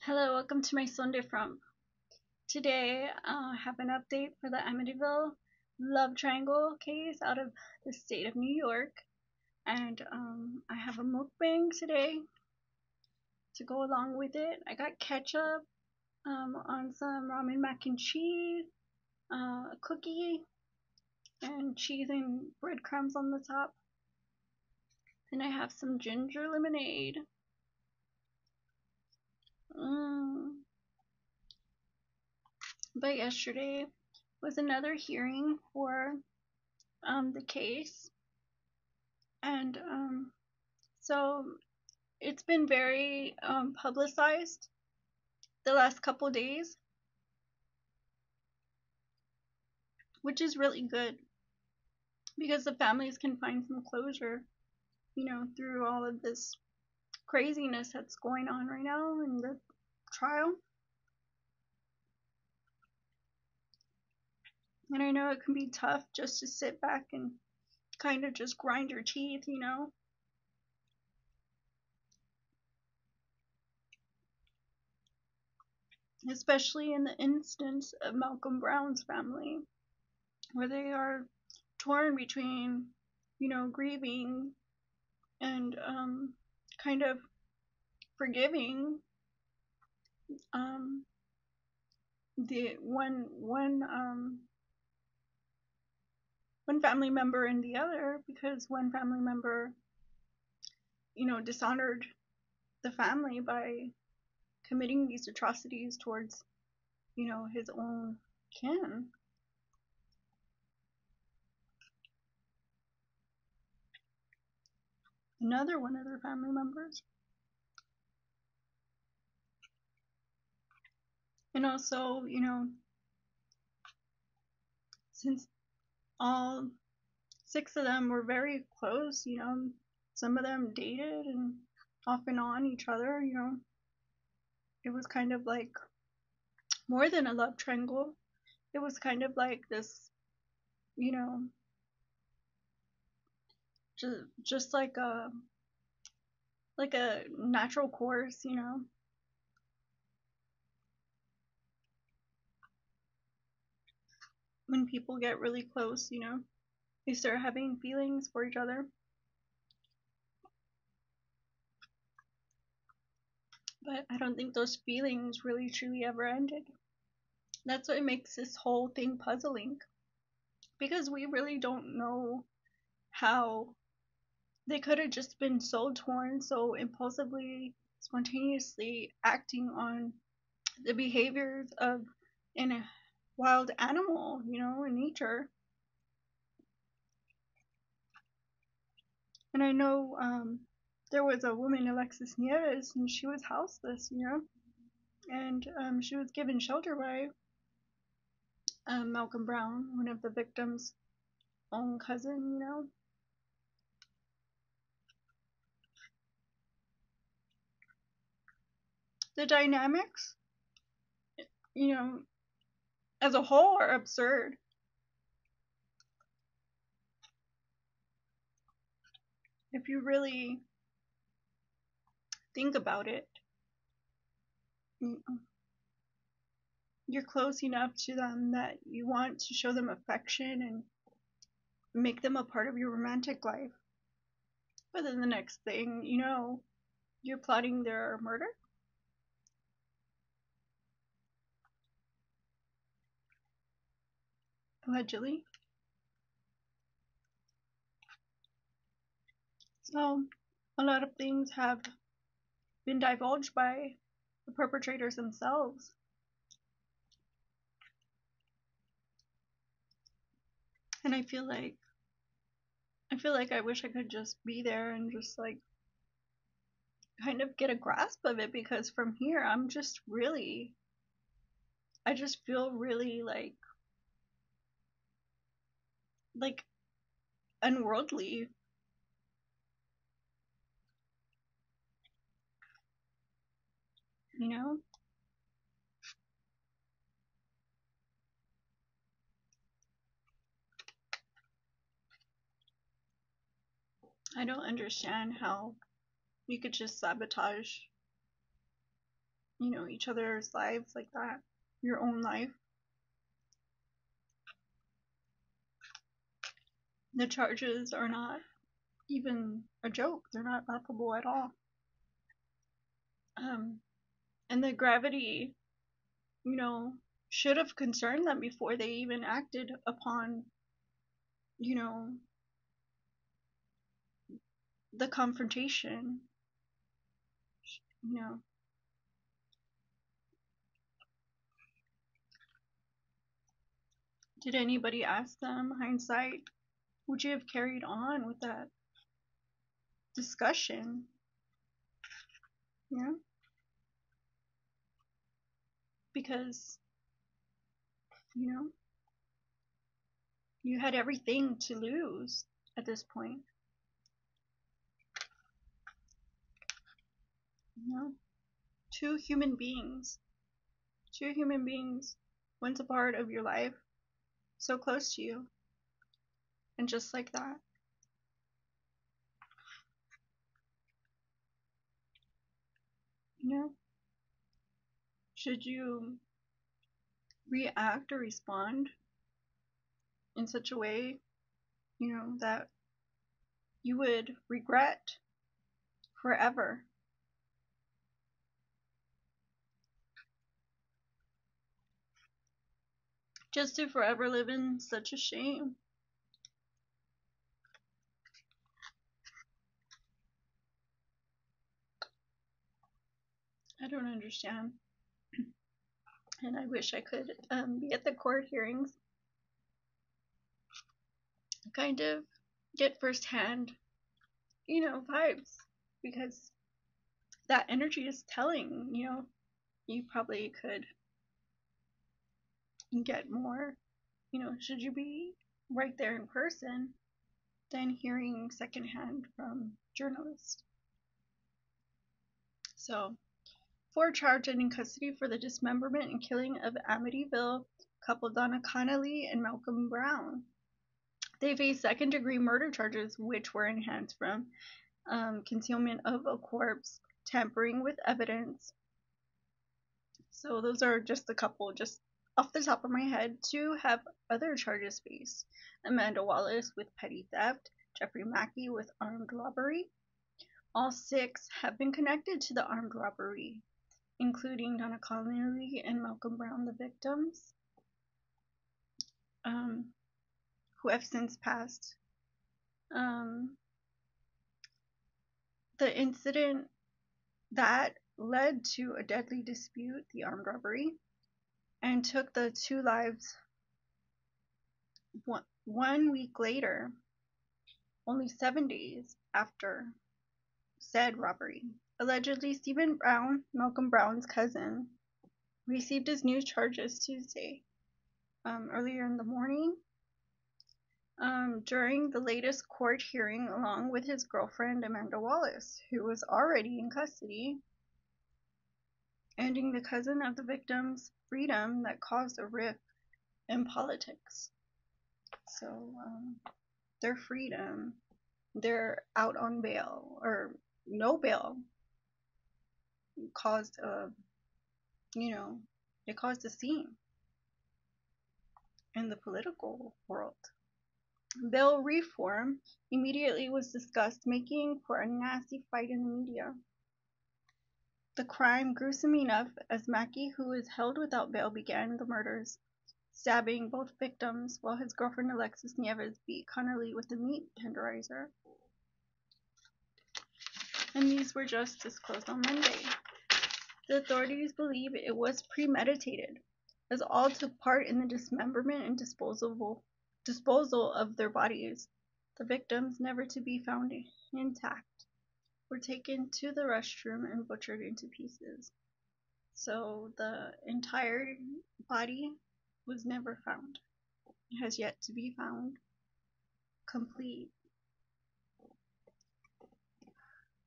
Hello, welcome to my Sunday from. Today, I have an update for the Amityville love triangle case out of the state of New York. And I have a mukbang today to go along with it. I got ketchup on some ramen mac and cheese, a cookie, and cheese and breadcrumbs on the top. Then I have some ginger lemonade. Mm. But yesterday was another hearing for the case, and so it's been very publicized the last couple days, which is really good because the families can find some closure, through all of this craziness that's going on right now in the trial. And I know it can be tough just to sit back and kind of just grind your teeth. Especially in the instance of Malcolm Brown's family, where they are torn between, grieving and kind of forgiving um, the one family member and the other, because one family member, dishonored the family by committing these atrocities towards, his own kin. Another one of their family members. And also, since all six of them were very close, some of them dated and off and on each other, it was kind of like more than a love triangle. It was kind of like this, you know, just like a natural course, when people get really close, they start having feelings for each other. But I don't think those feelings really truly ever ended. That's what makes this whole thing puzzling, because we really don't know how they could have just been so torn, so impulsively, spontaneously acting on the behaviors of a wild animal, in nature. And I know there was a woman, Alexis Nieves, and she was houseless, and she was given shelter by Malcolm Brown, one of the victims' own cousin. The dynamics, you know, as a whole are absurd. If you really think about it, you're close enough to them that you want to show them affection and make them a part of your romantic life. But then the next thing you know, you're plotting their murder. Allegedly. So, a lot of things have been divulged by the perpetrators themselves. And I feel like I wish I could just be there and just like kind of get a grasp of it, because from here I just feel really like unworldly. you know I don't understand how you could just sabotage each other's lives like that, your own life. The charges are not even a joke. They're not laughable at all. Um, and the gravity, you know, should have concerned them before they even acted upon, you know, the confrontation. You know, did anybody ask them, hindsight, would you have carried on with that discussion? You know, because, you know, you had everything to lose at this point. You know, two human beings, two human beings, once a part of your life, so close to you, and just like that. You know, should you react or respond in such a way, that you would regret forever? Just to forever live in such a shame. I don't understand. And I wish I could be at the court hearings, kind of get firsthand, vibes, because that energy is telling, you probably could get more, should you be right there in person than hearing secondhand from journalists. So, 4 charged and in custody for the dismemberment and killing of Amityville couple Donna Connolly and Malcolm Brown. They face second-degree murder charges, which were enhanced from concealment of a corpse, tampering with evidence. So those are just a couple, just off the top of my head. 2 have other charges faced. Amanda Wallace with petty theft, Jeffrey Mackey with armed robbery. All 6 have been connected to the armed robbery, including Donna Connolly and Malcolm Brown, the victims, who have since passed. The incident that led to a deadly dispute, the armed robbery, and took the 2 lives 1 week later, only 7 days after said robbery. Allegedly, Stephen Brown, Malcolm Brown's cousin, received his new charges Tuesday, earlier in the morning, during the latest court hearing, along with his girlfriend Amanda Wallace, who was already in custody, ending the cousin of the victim's freedom that caused a rift in politics. So, their freedom, they're out on bail, or no bail, caused it caused a scene in the political world. Bail reform immediately was discussed, making for a nasty fight in the media. The crime gruesome enough as Mackey, who is held without bail, began the murders, stabbing both victims, while his girlfriend Alexis Nieves beat Connolly with a meat tenderizer. And these were just disclosed on Monday. The authorities believe it was premeditated, as all took part in the dismemberment and disposal of their bodies. The victims, never to be found intact, were taken to the restroom and butchered into pieces. So the entire body was never found. It has yet to be found complete.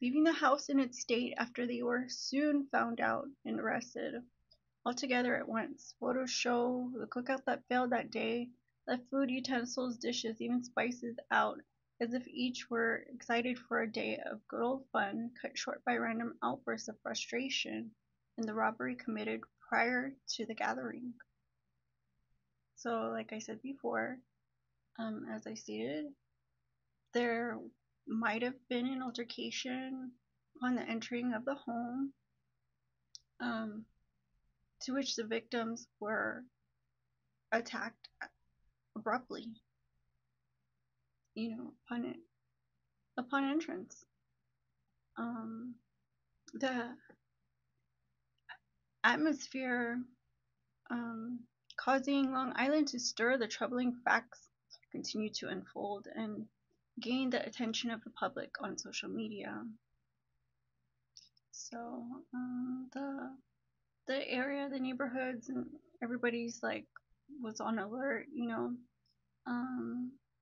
Leaving the house in its state after they were soon found out and arrested, all together at once. Photos show the cookout that failed that day, left food, utensils, dishes, even spices out, as if each were excited for a day of good old fun, cut short by random outbursts of frustration in the robbery committed prior to the gathering. So, like I said before, as I stated, there might have been an altercation upon the entering of the home, to which the victims were attacked abruptly, upon entrance. The atmosphere causing Long Island to stir, the troubling facts continue to unfold and gain the attention of the public on social media. So the area, the neighborhoods, and everybody's like was on alert.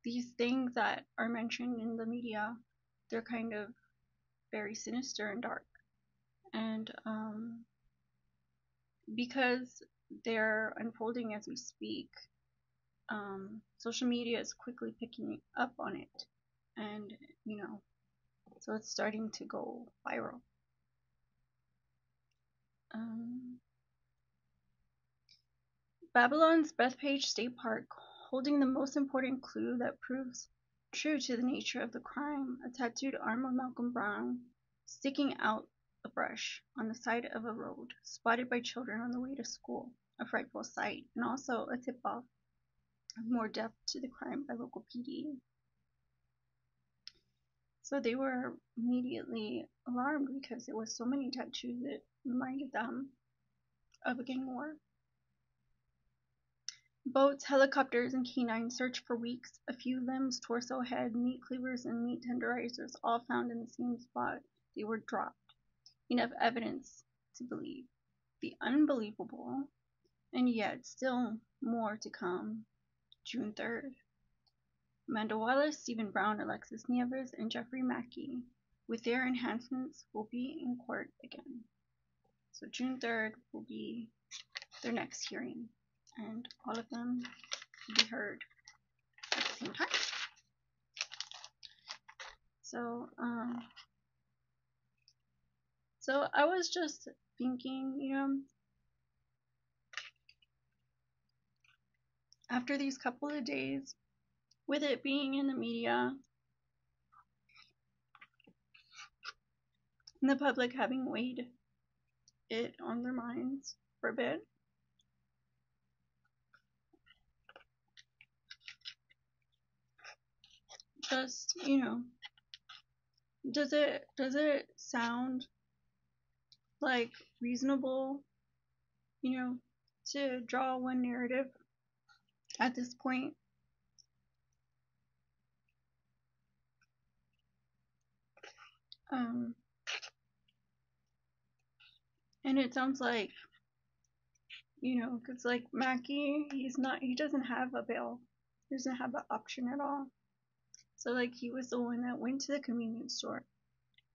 These things that are mentioned in the media, they're kind of very sinister and dark, and because they're unfolding as we speak, social media is quickly picking up on it, and so it's starting to go viral. Babylon's Bethpage State Park, holding the most important clue that proves true to the nature of the crime, a tattooed arm of Malcolm Brown sticking out the brush on the side of a road, spotted by children on the way to school, a frightful sight, and also a tip-off of more depth to the crime by local PD. So they were immediately alarmed because there was so many tattoos that reminded them of a gang war. Boats, helicopters, and canines searched for weeks. A few limbs, torso, head, meat cleavers, and meat tenderizers, all found in the same spot they were dropped. Enough evidence to believe the unbelievable, and yet still more to come. June 3rd. Amanda Wallace, Stephen Brown, Alexis Nieves, and Jeffrey Mackey, with their enhancements, will be in court again. So June 3rd will be their next hearing, and all of them will be heard at the same time. So I was just thinking, after these couple of days, with it being in the media, and the public having weighed it on their minds for a bit, just, does it sound like reasonable, to draw one narrative at this point? And it sounds like, because like Mackie, he doesn't have a bail, he doesn't have an option at all. So like he was the one that went to the convenience store.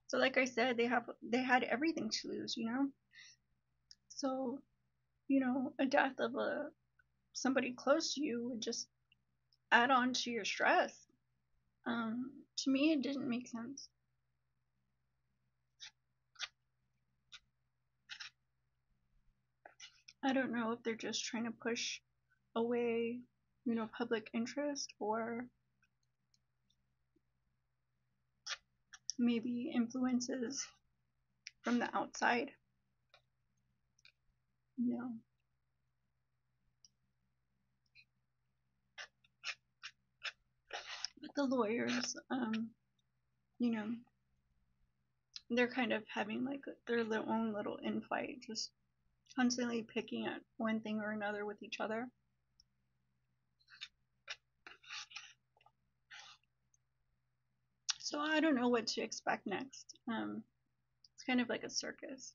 So like I said, they had everything to lose, So, a death of somebody close to you would just add on to your stress. To me, it didn't make sense. I don't know if they're just trying to push away, public interest, or maybe influences from the outside, But the lawyers, they're kind of having like their own little infight, just constantly picking at one thing or another with each other. So I don't know what to expect next. It's kind of like a circus.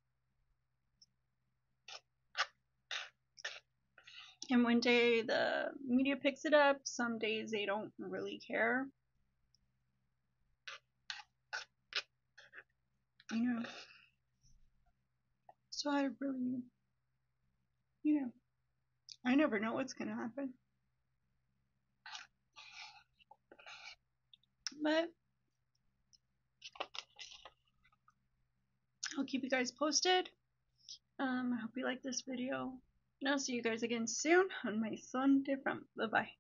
And one day the media picks it up, some days they don't really care. So I really, I never know what's going to happen. But I'll keep you guys posted. I hope you like this video. And I'll see you guys again soon on my Sunday from. Bye bye.